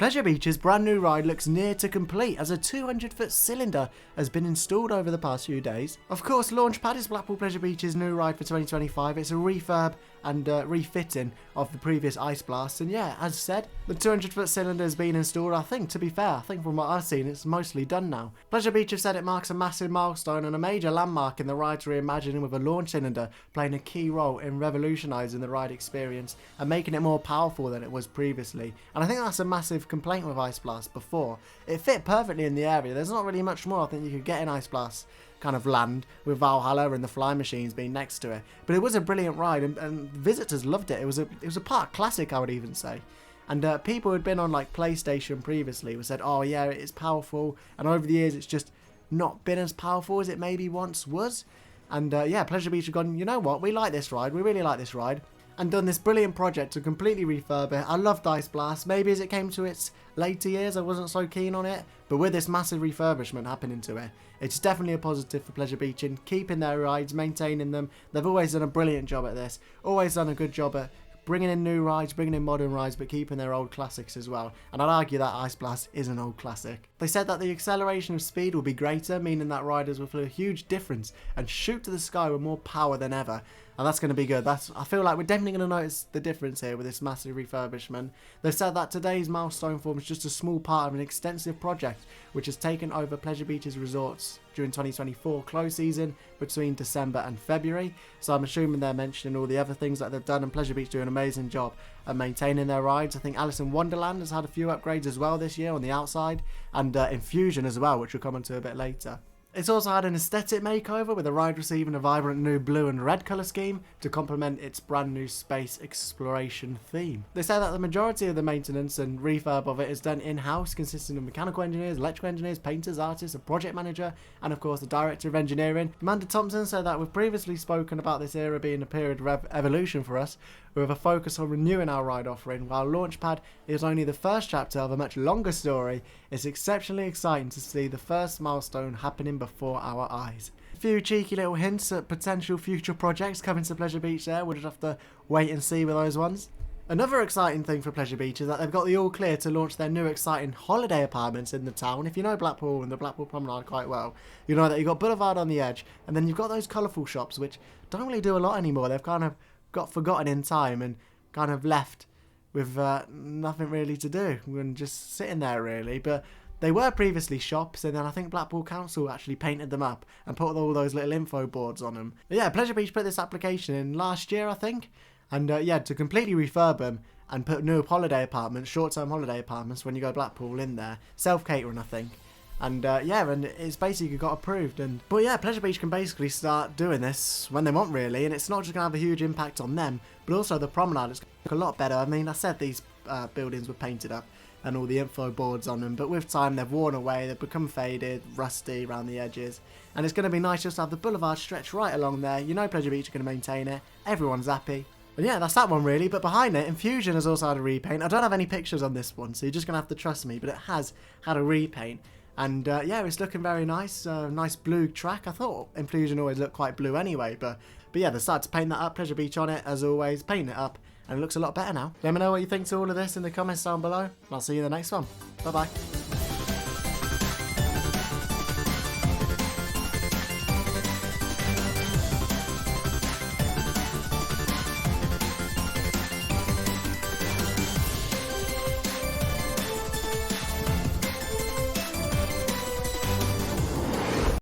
Pleasure Beach's brand new ride looks near to complete as a 200-foot cylinder has been installed over the past few days. Of course, Launchpad is Blackpool Pleasure Beach's new ride for 2025. It's a refurb and refitting of the previous Ice Blast, and yeah, as said, the 200-foot cylinder has been installed. I think, to be fair, I think from what I've seen, it's mostly done now. Pleasure Beach have said it marks a massive milestone and a major landmark in the ride's reimagining, with a launch cylinder playing a key role in revolutionising the ride experience and making it more powerful than it was previously. And I think that's a massive complaint with Ice Blast before. It fit perfectly in the area. There's not really much more I think you could get in Ice Blast kind of land, with Valhalla and the fly machines being next to it. But it was a brilliant ride, and visitors loved it. It was a park classic, I would even say. And people who had been on like PlayStation previously said, oh yeah, it is powerful, and over the years it's just not been as powerful as it maybe once was. And yeah, Pleasure Beach have gone, you know what, we like this ride, we really like this ride, and done this brilliant project to completely refurb it. I loved Ice Blast. Maybe as it came to its later years I wasn't so keen on it, but with this massive refurbishment happening to it, it's definitely a positive for Pleasure Beach in keeping their rides, maintaining them. They've always done a brilliant job at this, always done a good job at bringing in new rides, bringing in modern rides, but keeping their old classics as well. And I'd argue that Ice Blast is an old classic. They said that the acceleration of speed will be greater, meaning that riders will feel a huge difference and shoot to the sky with more power than ever. And that's going to be good. I feel like we're definitely going to notice the difference here with this massive refurbishment. They've said that today's milestone forms just a small part of an extensive project which has taken over Pleasure Beach's resorts during 2024 close season between December and February. So I'm assuming they're mentioning all the other things that they've done, and Pleasure Beach do an amazing job at maintaining their rides. I think Alice in Wonderland has had a few upgrades as well this year on the outside, and Infusion as well, which we'll come on to a bit later. It's also had an aesthetic makeover, with the ride receiving a vibrant new blue and red colour scheme to complement its brand new space exploration theme. They say that the majority of the maintenance and refurb of it is done in-house, consisting of mechanical engineers, electrical engineers, painters, artists, a project manager, and of course the director of engineering. Amanda Thompson said that we've previously spoken about this era being a period of evolution for us, with a focus on renewing our ride offering. While Launchpad is only the first chapter of a much longer story, it's exceptionally exciting to see the first milestone happening before our eyes. A few cheeky little hints at potential future projects coming to Pleasure Beach there. We'll just have to wait and see with those ones. Another exciting thing for Pleasure Beach is that they've got the all clear to launch their new exciting holiday apartments in the town. If you know Blackpool and the Blackpool Promenade quite well, you know that you've got Boulevard on the edge, and then you've got those colourful shops which don't really do a lot anymore. They've kind of got forgotten in time and kind of left with nothing really to do and just sitting there really. But they were previously shops, and then I think Blackpool Council actually painted them up and put all those little info boards on them. But yeah, Pleasure Beach put this application in last year I think, and yeah, to completely refurb them and put new holiday apartments, short-term holiday apartments when you go Blackpool in there, self-catering I think. And yeah, and it's basically got approved. But yeah, Pleasure Beach can basically start doing this when they want really, and it's not just going to have a huge impact on them, but also the promenade is going to look a lot better. I mean, I said these buildings were painted up and all the info boards on them, but with time they've worn away, they've become faded, rusty around the edges, and it's going to be nice just to have the boulevard stretch right along there. You know Pleasure Beach are going to maintain it, everyone's happy. But yeah, that's that one really. But behind it, Infusion has also had a repaint. I don't have any pictures on this one, so you're just going to have to trust me, but it has had a repaint. And yeah, it's looking very nice. Nice blue track. I thought Infusion always looked quite blue anyway, but yeah, they started to paint that up. Pleasure Beach on it as always, paint it up, and it looks a lot better now. Let me know what you think to all of this in the comments down below, and I'll see you in the next one. Bye bye.